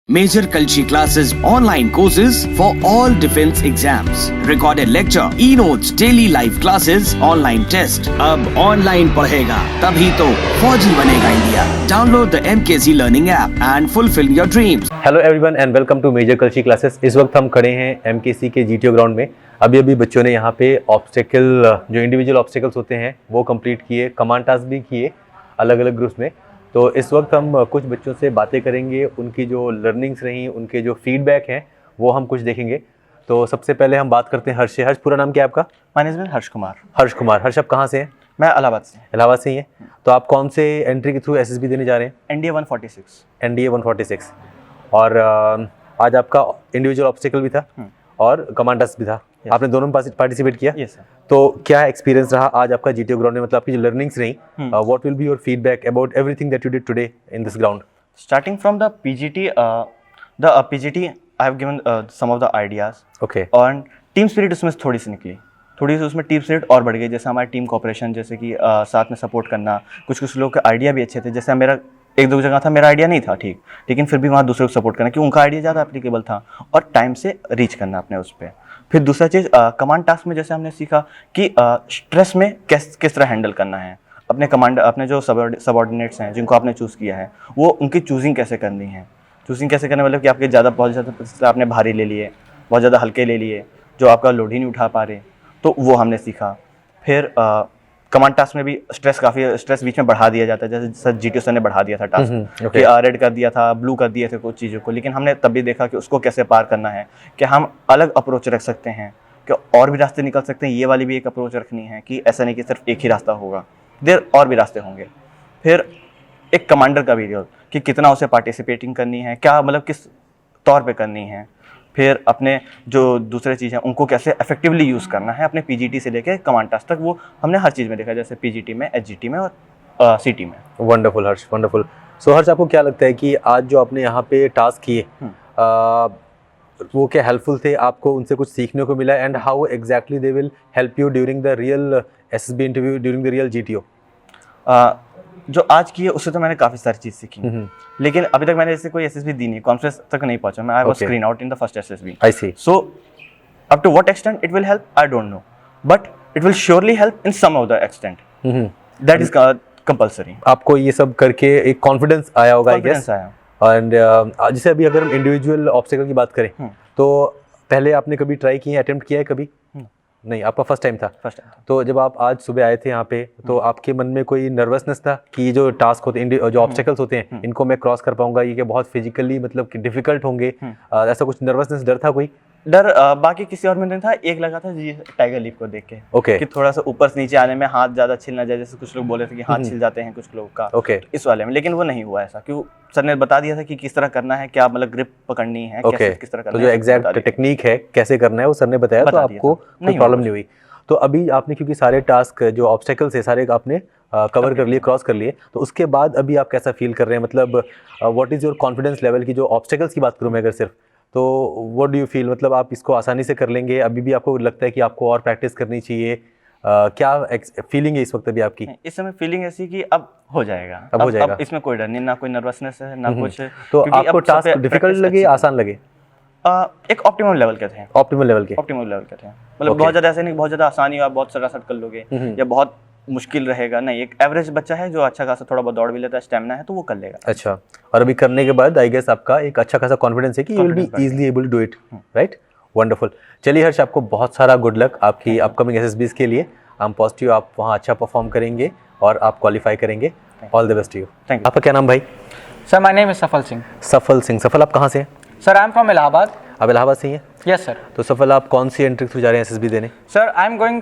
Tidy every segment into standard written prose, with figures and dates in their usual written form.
Major Kalshi classes, online courses for all defense exams, recorded lecture, e-notes, daily live classes, online test. अब online पढ़ेगा तभी तो फौजी बनेगा India. Download the MKC Learning app and fulfill your dreams. Hello everyone and welcome to Major Kalshi Classes. इस वक्त हम खड़े हैं एमकेसी के जीटीओ ग्राउंड में। अभी बच्चों ने यहाँ पे ऑब्स्टेकल जो इंडिविजुअल ऑब्स्टेकल्स होते हैं वो कंप्लीट किए, कमांड टास्क भी किए अलग अलग ग्रुप्स में। तो इस वक्त हम कुछ बच्चों से बातें करेंगे, उनकी जो लर्निंग्स रही, उनके जो फीडबैक हैं वो हम कुछ देखेंगे। तो सबसे पहले हम बात करते हैं हर्ष से। हर्ष, पूरा नाम क्या है आपका? My name is Harsh Kumar. Harsh Kumar. हर्ष, आप कहाँ से हैं? मैं इलाहाबाद से। इलाहाबाद से ही हैं। तो आप कौन से एंट्री के थ्रू एसएसबी देने जा रहे हैं? एनडीए 146। एनडीए 146। और आज आपका इंडिविजुअल ऑब्स्टेकल भी था और कमांड टास्क भी था। आपने दोनों में पार्टिसिपेट किया? Yes sir. तो क्या एक्सपीरियंस रहा आज आपका जीटीओ ग्राउंड में? मतलब आपकी जो लर्निंग्स रही, what will be your feedback about everything that you did today in this ground? Starting from the PGT I have given some of the ideas. Okay. और टीम स्पिरिट उसमें थोड़ी सी निकली, थोड़ी सी उसमें टीम स्पिरिट और बढ़ गई। जैसे हमारी टीम कोऑपरेशन, जैसे कि साथ में सपोर्ट करना, कुछ लोग के आइडिया भी अच्छे थे। जैसे मेरा एक दो जगह था, मेरा आइडिया नहीं था ठीक, लेकिन फिर भी वहाँ दूसरे को सपोर्ट करना, क्योंकि उनका आइडिया ज़्यादा एप्लीकेबल था, और टाइम से रीच करना अपने उस पर। फिर दूसरा चीज़, कमांड टास्क में जैसे हमने सीखा कि स्ट्रेस में किस तरह हैंडल करना है। अपने जो सबऑर्डिनेट्स हैं जिनको आपने चूज़ किया है, वो उनकी चूजिंग कैसे करनी है। चूजिंग कैसे करने मतलब कि आपके बहुत ज़्यादा आपने भारी ले लिए, बहुत ज़्यादा हल्के ले लिए, जो आपका लोड ही नहीं उठा पा रहे, तो वो हमने सीखा। फिर कमांड टास्क में भी स्ट्रेस बीच में बढ़ा दिया जाता है। जैसे सर जीटीओ सर ने बढ़ा दिया था टास्क कि रेड कर दिया था, ब्लू कर दिए थे कुछ चीज़ों को, लेकिन हमने तब भी देखा कि उसको कैसे पार करना है, कि हम अलग अप्रोच रख सकते हैं, कि और भी रास्ते निकल सकते हैं। ये वाली भी एक अप्रोच रखनी है कि ऐसा नहीं कि सिर्फ एक ही रास्ता होगा, देर और भी रास्ते होंगे। फिर एक कमांडर का भी रोल, कि कितना उसे पार्टिसिपेटिंग करनी है, क्या मतलब किस तौर पर करनी है। फिर अपने जो दूसरे चीज़ हैं उनको कैसे इफेक्टिवली यूज़ करना है, अपने पीजीटी से लेकर कमांड टास्क तक, वो हमने हर चीज़ में देखा, जैसे पीजीटी में, एचजीटी में और सीटी में। वंडरफुल हर्ष, वंडरफुल। सो हर्ष, आपको क्या लगता है कि आज जो आपने यहाँ पे टास्क किए वो क्या हेल्पफुल थे? आपको उनसे कुछ सीखने को मिला? And how exactly they will help you during the real SSB interview, during the real GTO? जो आज की है उससे तो मैंने काफ़ी सारी चीज़ सीखी, लेकिन अभी तक मैंने ऐसे कोई एसएसबी दी नहीं, कॉन्फ्रेंस तक नहीं पहुंचा मैं। I was screen out in the first SSB. I see. So up to what extent it will help, I don't know, but it will surely help in some of the extent. That is compulsory. आपको ये सब करके एक confidence आया होगा, I guess. And जैसे अभी अगर हम इंडिविजुअल ऑब्स्टेकल की बात करें, तो पहले आपने कभी ट्राई किए, अटेम्प्ट किया है कभी? नहीं, आपका फर्स्ट टाइम था। तो जब आप आज सुबह आए थे यहाँ पे, तो आपके मन में कोई नर्वसनेस था कि जो टास्क होते हैं, जो ऑब्स्टेकल्स होते हैं, इनको मैं क्रॉस कर पाऊंगा, ये बहुत फिजिकली मतलब कि डिफिकल्ट होंगे, ऐसा कुछ नर्वसनेस, डर था कोई? डर बाकी किसी और में नहीं था। एक लगा था जी टाइगर लीफ को देख के, कि थोड़ा सा ऊपर से नीचे आने में हाथ ज्यादा छिल ना जाए, जैसे कुछ लोग बोले थे कि हाथ छिल जाते हैं कुछ लोग का, इस वाले में। लेकिन वो नहीं हुआ ऐसा, क्यों? सर ने बता दिया था कि किस तरह करना है, क्या मतलब ग्रिप पकड़नी है, किस तरह करना है। तो जो एग्जैक्ट टेक्निक है कैसे करना है वो सर ने बताया, तो आपको कोई प्रॉब्लम नहीं हुई। तो अभी आपने क्योंकि सारे टास्क जो ऑब्स्टेकल्स है सारे आपने कवर कर लिए, क्रॉस कर लिए, तो उसके बाद अभी आप कैसा फील कर रहे हैं? मतलब what is your confidence level की जो ऑब्स्टेकल्स की बात करूँ मैं अगर सिर्फ, तो व्हाट डू यू फील? मतलब आप इसको आसानी से कर लेंगे? अभी भी आपको लगता है कि आपको और प्रैक्टिस करनी चाहिए? क्या फीलिंग है इस वक्त अभी आपकी? इस समय फीलिंग ऐसी कि अब हो जाएगा, अब हो जाएगा। अब इसमें कोई डर नहीं, ना कोई नर्वसनेस है, ना कुछ। तो आपको टास्क डिफिकल्ट लगे, आसान लगे? एक ऑप्टिमम लेवल के थे। ऑप्टिमल लेवल के मतलब बहुत ज्यादा ऐसे नहीं, बहुत ज्यादा आसानी हो, आप बहुत सरासर कर लोगे, या बहुत मुश्किल रहेगा, नहीं। एक एवरेज बच्चा है जो अच्छा खासा थोड़ा बहुत दौड़ भी लेता है, स्टैमिना है, तो वो कर लेगा। अच्छा। और अभी करने के बाद आई गेस आपका एक अच्छा खासा कॉन्फिडेंस है कि you will be easily able to do it, right? Wonderful. चलिए हर्ष, आपको बहुत सारा गुड लक आपकी अपकमिंग एसएसबीज के लिए। आई एम पॉजिटिव आप वहाँ अच्छा परफॉर्म करेंगे और आप क्वालिफाई करेंगे। All the best to you. Thank you. आपका क्या नाम भाई? सर माय नेम इज सफल सिंह। सफल सिंह। सफल, आप कहाँ से हैं? Sir I am from Allahabad. आप इलाहाबाद से ही हैं? Yes sir. तो सफल, आप कौन सी एंट्री थ्रू जा रहे हैं एसएसबी देने? Sir I am going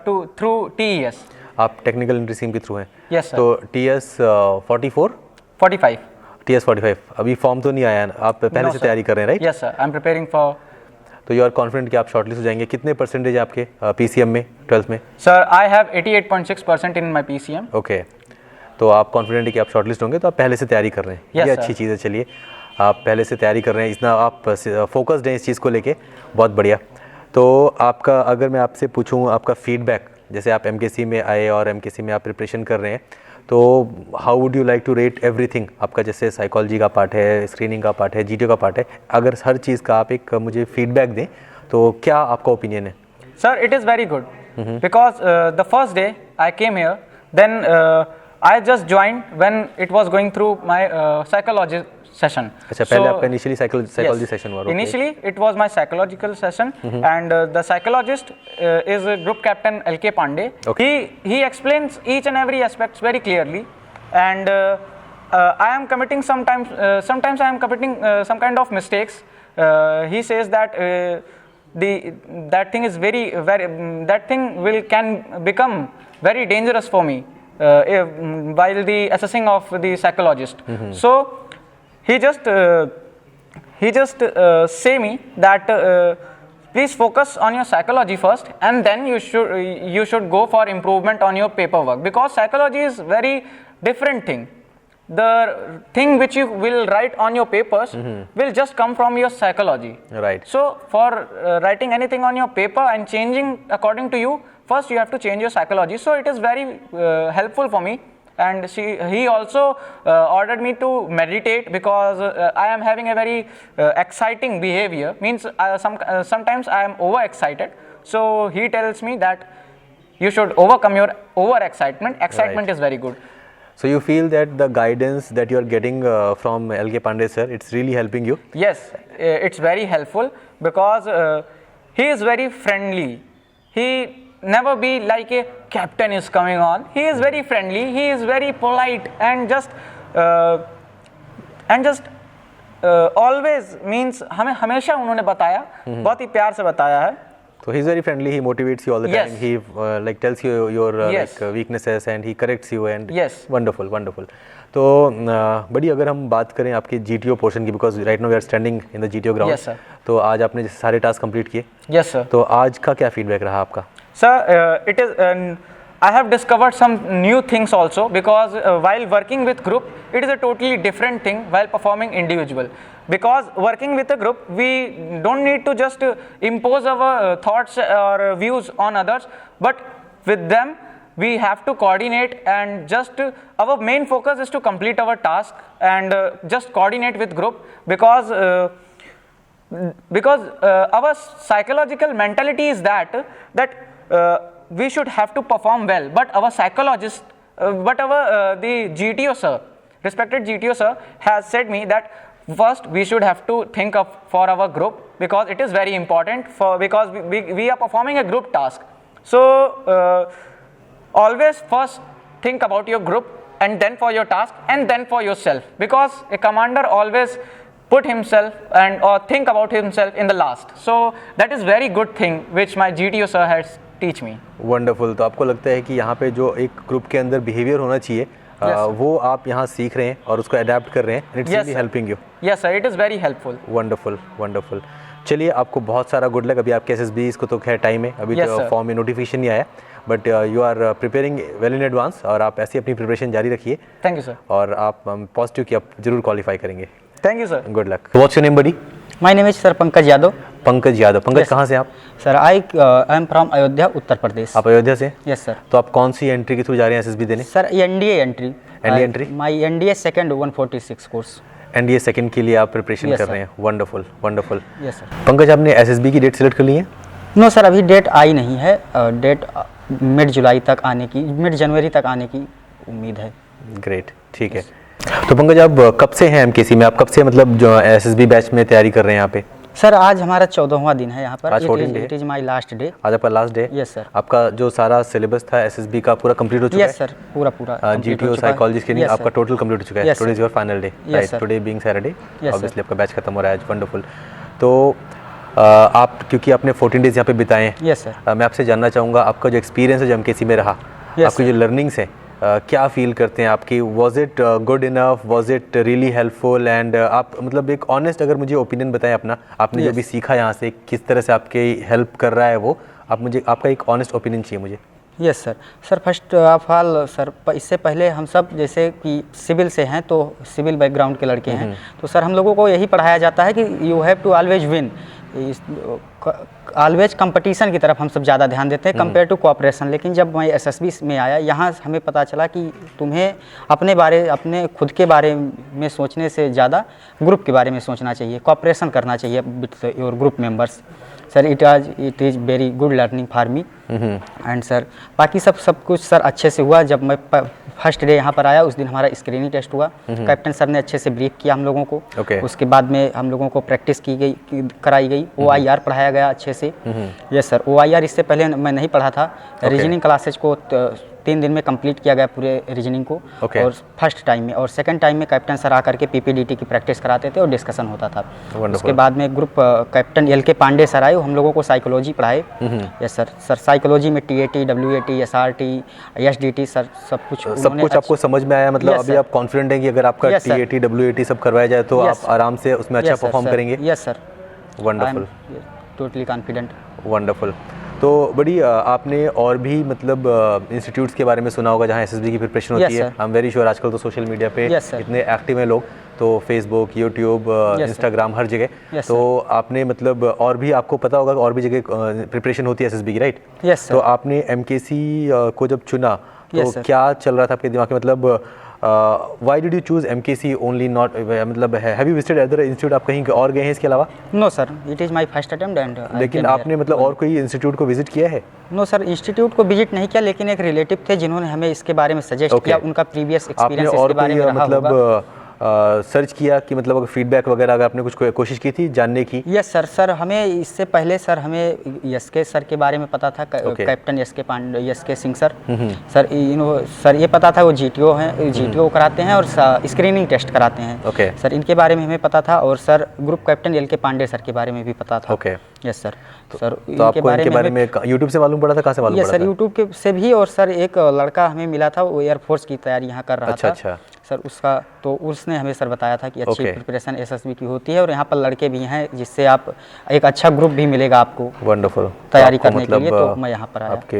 to through TES. आप टेक्निकल एंट्री स्कीम के थ्रू हैं? Yes sir. तो टीएस 45। टीएस 45 अभी फॉर्म तो नहीं आया है, आप पहले से तैयारी कर रहे हैं, right? Yes sir, I am preparing for. तो यू आर कॉन्फिडेंट कि आप शॉर्टलिस्ट हो जाएंगे? कितने परसेंटेज है आपके पीसीएम में 12th में? Sir I have 88.6% in my PCM. Okay. तो आप कॉन्फिडेंट है कि आप शॉर्टलिस्ट होंगे, तो आप पहले से तैयारी कर रहे हैं। Yes, ये sir. अच्छी चीज़ है। चलिए, आप पहले से तैयारी कर रहे हैं, इतना आप फोकस्ड हैं इस चीज़ को लेके, बहुत बढ़िया। तो आपका, अगर मैं आपसे पूछूं आपका फीडबैक, जैसे आप एमकेसी में आए और एमकेसी में आप प्रिपरेशन कर रहे हैं, तो how would you like to rate everything? आपका जैसे साइकोलॉजी का पार्ट है, स्क्रीनिंग का पार्ट है, जीटीओ का पार्ट है, अगर हर चीज़ का आप एक मुझे फीडबैक दें तो क्या आपका ओपिनियन है? Sir, it is very good because the first day I came here, then I just joined when it was going through my psychology session. अच्छा, पहले आपका इनिशियली साइकोलॉजी सेशन हुआ? Initially it was my psychological session, and the psychologist is group captain LK Pandey. He explains each and every aspects very clearly, and I am committing sometimes I am committing some kind of mistakes. He says that that thing is that thing can become very dangerous for me while the assessing of the psychologist. So he just say me that please focus on your psychology first, and then you should go for improvement on your paperwork, because psychology is very different thing. The thing which you will write on your papers will just come from your psychology. Right. So for writing anything on your paper and changing according to you, first you have to change your psychology. So it is very helpful for me. And he also ordered me to meditate, because I am having a very exciting behavior. Means sometimes I am overexcited. So he tells me that you should overcome your overexcitement. Excitement is very good. So you feel that the guidance that you are getting from LK Pandey sir, it's really helping you? Yes, it's very helpful, because he is very friendly. He never be like a captain is coming on. He is very friendly. He is very polite, and just always means हमें हमेशा उन्होंने बताया, बहुत ही प्यार से बताया है. So he's very friendly. He motivates you all the time. Yes. He like tells you your Yes. like weaknesses, and he corrects you, and Yes. wonderful, wonderful. तो बड़ी अगर हम बात करें आपकी GTO पोर्शन की, because right now we are standing in the GTO ground. Yes, sir. तो आज आपने जैसे सारे टास्क कंप्लीट किए, Yes, sir. तो आज का क्या फीडबैक रहा आपका? Sir, it is. I have discovered some new things also, because while working with group, it is a totally different thing while performing individual. Because working with a group, we don't need to just impose our thoughts or views on others, but with them we have to coordinate, and just our main focus is to complete our task and just coordinate with group, because our psychological mentality is that we should have to perform well, but our psychologist, the GTO sir, respected GTO sir, has said me that first we should have to think of for our group, because it is very important because we are performing a group task. So always first think about your group, and then for your task, and then for yourself, because a commander always put himself or think about himself in the last. So that is very good thing which my GTO sir has teach me. Wonderful. तो आपको लगता है कि यहाँ पे जो एक group के अंदर बिहेवियर होना चाहिए, वो आप यहाँ सीख रहे हैं और उसको अडेप्ट कर रहे हैं, it's really helping you? Yes sir, it is very helpful. Wonderful, wonderful. चलिए, आपको बहुत सारा गुड लक. अभी आपके SSBs को तो खैर टाइम है, अभी तो फॉर्म में नोटिफिकेशन नहीं आया, but you are preparing well in advance, और आप ऐसी अपनी प्रिपरेशन जारी रखिए. Thank you sir. और आप पॉजिटिव कि आप जरूर क्वालिफाई करेंगे. Thank you sir. Good luck. What's your name buddy? My name is sir Pankaj Yadav. Pankaj Yadav. Pankaj, कहाँ से आप? Sir I am from Ayodhya, Uttar Pradesh. आप अयोध्या से? Yes sir. तो आप कौन सी एंट्री के थ्रू जा रहे हैं SSB देने? Sir NDA entry. NDA entry? My NDA second 146 course. NDA second के लिए आप प्रिपरेशन कर रहे हैं. Wonderful, wonderful. Yes sir. Pankaj, आपने SSB की डेट सिलेक्ट कर ली है? नो सर, अभी डेट आई नहीं है. डेट मिड जुलाई तक आने की, मिड जनवरी तक आने की उम्मीद है. ग्रेट, ठीक है. तो पंकज, आप कब से हैं MKC में? आप कब से मतलब जो SSB बैच में तैयारी कर रहे हैं यहाँ पे? सर आज हमारा 14वां दिन है यहाँ पर. आज 14 day. It is my last day. आज आपका लास्ट डे? Yes sir. आपका जो सारा सिलेबस था SSB का पूरा कंप्लीट हो चुका है? यस सर, पूरा GTO साइकोलॉजी के लिए आपका टोटल कंप्लीट हो चुका है. Today is your final day, right? Today being Saturday, obviously आपका बैच खत्म हो रहा है आज. वंडरफुल. तो आप, क्योंकि आपने 14 डेज यहाँ पे बिताए हैं, यस सर, मैं आपसे जानना चाहूँगा आपका जो एक्सपीरियंस है जो MKC में रहा, आपकी जो लर्निंग्स है, क्या फील करते हैं आपकी? Was it good enough? Was it really helpful? And आप मतलब एक ऑनेस्ट अगर मुझे ओपिनियन बताएं अपना, आपने जो भी सीखा यहाँ से, किस तरह से आपके हेल्प कर रहा है वो, आप मुझे आपका एक ऑनेस्ट ओपिनियन चाहिए मुझे. Yes sir. Sir first of all sir, इससे पहले हम सब जैसे कि सिविल से हैं, तो सिविल बैकग्राउंड के लड़के हैं, तो सर हम लोगों को यही पढ़ाया जाता है कि you have to always win. Always competition की तरफ हम सब ज़्यादा ध्यान देते हैं कंपेयर टू कोऑपरेशन। लेकिन जब मैं एसएसबी में आया, यहाँ हमें पता चला कि तुम्हें अपने खुद के बारे में सोचने से ज़्यादा ग्रुप के बारे में सोचना चाहिए, कोऑपरेशन करना चाहिए with your group members. Sir it is very good learning for me and sir बाकी सब कुछ सर अच्छे से हुआ। जब मैं फर्स्ट डे यहाँ पर आया उस दिन हमारा स्क्रीनिंग टेस्ट हुआ, कैप्टन सर ने अच्छे से ब्रीफ किया हम लोगों को। उसके बाद में हम लोगों को प्रैक्टिस कराई गई, OIR पढ़ाया गया अच्छे से। यस सर, OIR इससे पहले मैं नहीं पढ़ा था। रीजनिंग क्लासेज को 3 दिन में कंप्लीट किया गया पूरे रीजनिंग को। और फर्स्ट टाइम में और सेकंड टाइम में कैप्टन सर आकर के PPDT की प्रैक्टिस कराते थे और डिस्कशन होता था। उसके बाद में group captain LK Pandey sir आए, हम लोगों को साइकोलॉजी पढ़ाए। यस सर साइकोलॉजी में TAT, WAT, SRT, SDT sir सब कुछ आपको समझ में आया? मतलब अभी आप कॉन्फिडेंट हैं कि अगर आपका TAT, WAT सब करवाया जाए तो आप आराम से उसमें अच्छा परफॉर्म करेंगे? Yes sir, wonderful, totally confident. Wonderful. तो बड़ी आपने और भी मतलब इंस्टीट्यूट्स के बारे में सुना होगा जहाँ SSB की प्रिपरेशन होती है। आई एम वेरी श्योर आजकल तो सोशल मीडिया पे इतने एक्टिव हैं लोग, तो फेसबुक, यूट्यूब, इंस्टाग्राम, हर जगह। तो आपने मतलब और भी आपको पता होगा और भी जगह प्रिपरेशन होती है SSB की, राइट? Yes sir. तो आपने MKC को जब चुना तो क्या चल रहा था आपके दिमाग में? मतलब why did you choose MKC only, not मतलब have you visited other institute? आप कहीं और गए हैं इसके अलावा? No sir, it is my first attempt and लेकिन आपने मतलब और कोई इंस्टीट्यूट को विजिट किया है? नो सर, इंस्टीट्यूट को विजिट नहीं किया, लेकिन एक रिलेटिव थे जिन्होंने हमें इसके बारे में सजेस्ट किया। उनका प्रीवियस एक्सपीरियंस इसके बारे में रहा होगा। सर्च किया कि मतलब अगर फीडबैक वगैरह अगर आपने कुछ कोशिश की थी जानने की? यस सर हमें इससे पहले सर हमें SK सर के बारे में पता था, captain SK Singh sir. Sir ये पता था वो GTO हैं, GTO कराते हैं और स्क्रीनिंग टेस्ट कराते हैं। सर इनके बारे में हमें पता था और sir group captain LK Pandey sir के बारे में भी पता था। Yes sir. सर तो आपको इनके बारे में यूट्यूब से मालूम पड़ा था? कहाँ से मालूम पड़ा था? सर यूट्यूब से भी, और सर एक लड़का हमें मिला था, वो एयरफोर्स की तैयारी यहाँ कर रहा था। अच्छा। सर उसका तो उसने हमें सर बताया था कि अच्छी प्रिपरेशन SSB की होती है और यहाँ पर लड़के भी हैं जिससे आप एक अच्छा ग्रुप भी मिलेगा आपको। वंडरफुल। तैयारी करने के लिए तो मैं यहाँ पर आया। आपके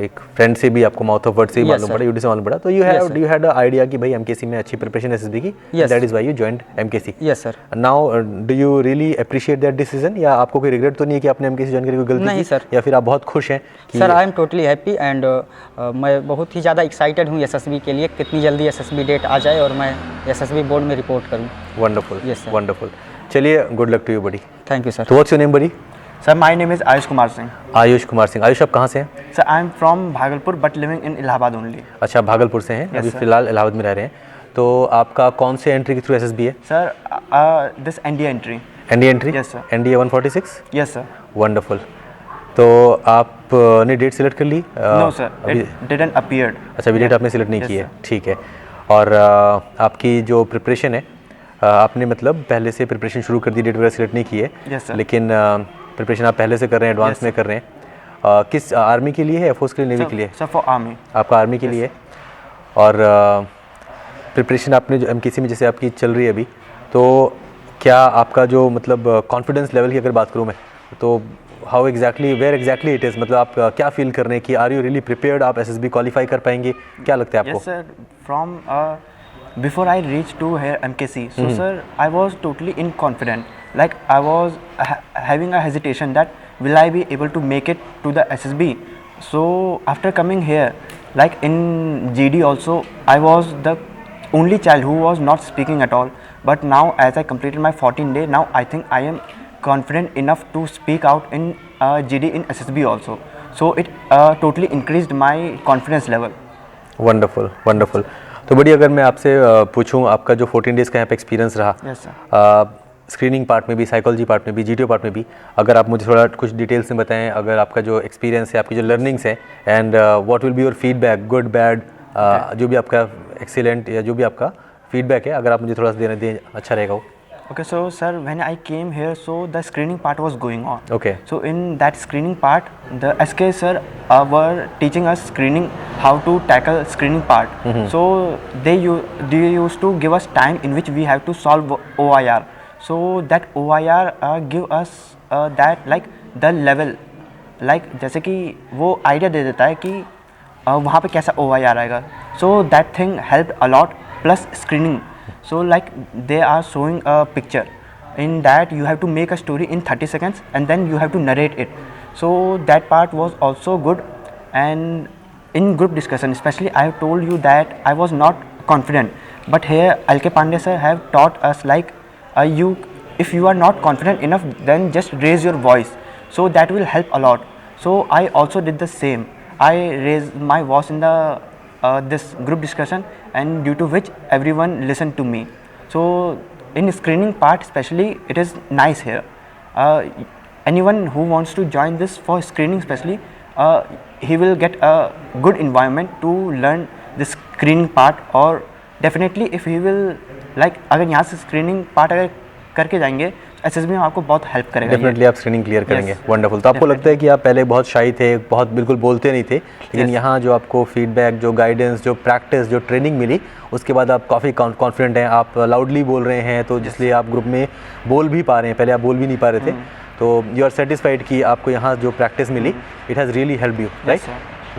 एक फ्रेंड से भी आपको माउथ ऑफ वर्ड से ही मालूम पड़ा, यूट्यूब से मालूम पड़ा, तो यू हैड आइडिया कि भाई MKC में अच्छी प्रिपरेशन SSB की, that is why you joined MKC। Yes sir. Now do you really appreciate that decision, या आपको कोई रिग्रेट तो नहीं है कि आपने MKC ज्वाइन करके कोई गलती नहीं की? सर। या फिर आप बहुत खुश हैं? Sir I am totally happy and मैं बहुत ही ज़्यादा एक्साइटेड हूँ SSB के लिए, कितनी जल्दी SSB डेट आ जाए और मैं SSB बोर्ड में रिपोर्ट करूँ। Wonderful, yes sir. वंडरफुल। चलिए, good luck to you buddy. Thank you sir. तो what's your name buddy? Sir my name is Ayush Kumar Singh. Ayush Kumar Singh. Ayush आप कहाँ से हैं? Sir I am from Bhagalpur but living in Allahabad only. अच्छा, भागलपुर से हैं, अभी फिलहाल इलाहाबाद में रह रहे हैं। तो आपका कौन से एंट्री के थ्रू SSB है? Sir this NDA entry. NDA entry? Yes sir. NDA 146? Yes sir. Wonderful. तो आपने डेट सिलेक्ट कर ली? No sir, it didn't appeared. अच्छा, अभी डेट आपने सिलेक्ट नहीं की है, ठीक है। और आपकी जो प्रिपरेशन है, आपने मतलब पहले से प्रिपरेशन शुरू कर दी, डेट वगैरह सिलेक्ट नहीं की है? Yes sir. लेकिन प्रिपरेशन आप पहले से कर रहे हैं, एडवांस में कर रहे हैं। किस आर्मी के लिए है, एयरफोर्स के लिए, नेवी के लिए? Sir for army. आपका आर्मी के लिए। और प्रिपरेशन आपने जो MKC में जैसे आपकी चल रही है अभी, तो क्या आपका जो मतलब कॉन्फिडेंस लेवल की अगर बात करूँ मैं, तो how exactly, where exactly it is, मतलब आप क्या फील कर रहे हैं कि आर यू रियली प्रिपेयर्ड, आप SSB क्वालिफाई कर पाएंगे? क्या लगता है आपको? Yes sir, from before I reached to here MKC, so sir I was totally inconfident, like I was having a hesitation that will I be able to make it to the SSB. So after coming here, like in GD also, I was the only child who was not speaking at all, but now as I completed my 14 day, now I think I am confident enough to speak out in GD in SSB also. So it totally increased my confidence level. Wonderful, wonderful. तो बड़ी अगर मैं आपसे पूछूं, आपका जो 14 days का यहाँ पे एक्सपीरियंस रहा, यस सर, स्क्रीनिंग पार्ट में भी, साइकोलॉजी पार्ट में भी, GTO पार्ट में भी, अगर आप मुझे थोड़ा कुछ डिटेल्स में बताएं, अगर आपका जो एक्सपीरियंस है, आपकी जो लर्निंग्स है, and what will be your feedback, good bad, जो भी आपका एक्सीलेंट या जो भी आपका फीडबैक है, अगर आप मुझे थोड़ा सा दें अच्छा रहेगा वो। Okay, so sir, when I came here, so the screening part was going on. Okay. So in that screening part, the SK sir were teaching us screening, how to tackle screening part. So they used to give us time in which we have to solve OIR. So that OIR give us that like the level, like जैसे कि वो idea दे देता है कि वहाँ पे कैसा OIR आएगा. So that thing helped a lot. Plus screening. So like they are showing a picture, in that you have to make a story in 30 seconds and then you have to narrate it. So that part was also good. And in group discussion especially, I have told you that I was not confident, but here LK Pandey sir have taught us like if you are not confident enough, then just raise your voice, so that will help a lot. So I also did the same. I raised my voice in the this group discussion, and due to which everyone listened to me. So in screening part especially, it is nice here. Anyone who wants to join this for screening especially, he will get a good environment to learn the screening part. और definitely if he will like, अगर यहाँ से screening part अगर करके जाएंगे, SSB में आपको बहुत हेल्प करेगा। डेफिनेटली आप स्क्रीनिंग क्लियर करेंगे। वंडरफुल। तो आपको लगता है कि आप पहले बहुत शाई थे, बहुत बिल्कुल बोलते नहीं थे, लेकिन यहाँ जो आपको फीडबैक, जो गाइडेंस, जो प्रैक्टिस, जो ट्रेनिंग मिली, उसके बाद आप काफ़ी कॉन्फिडेंट हैं, आप लाउडली बोल रहे हैं, तो जिसलिए आप ग्रुप में बोल भी पा रहे हैं। पहले आप बोल भी नहीं पा रहे थे, तो यू आर सेटिस्फाइड कि आपको यहाँ जो प्रैक्टिस मिली, it has really help you, right?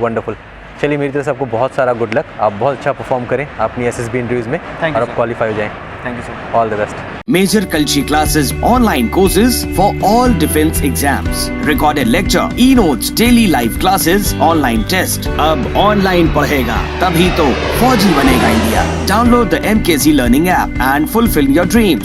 Wonderful. चलिए, मेरी तरफ से आपको बहुत सारा गुड लक। आप बहुत अच्छा परफॉर्म करें अपनी SSB इंटरव्यूज़ में और आप क्वालिफाई हो जाएं। Thank you sir. All the best. Major Kalshi classes, online courses for all defense exams, recorded lecture, e-notes, daily live classes, online test. अब online पढ़ेगा तभी तो फौजी बनेगा India. Download the MKC Learning app and fulfill your dreams.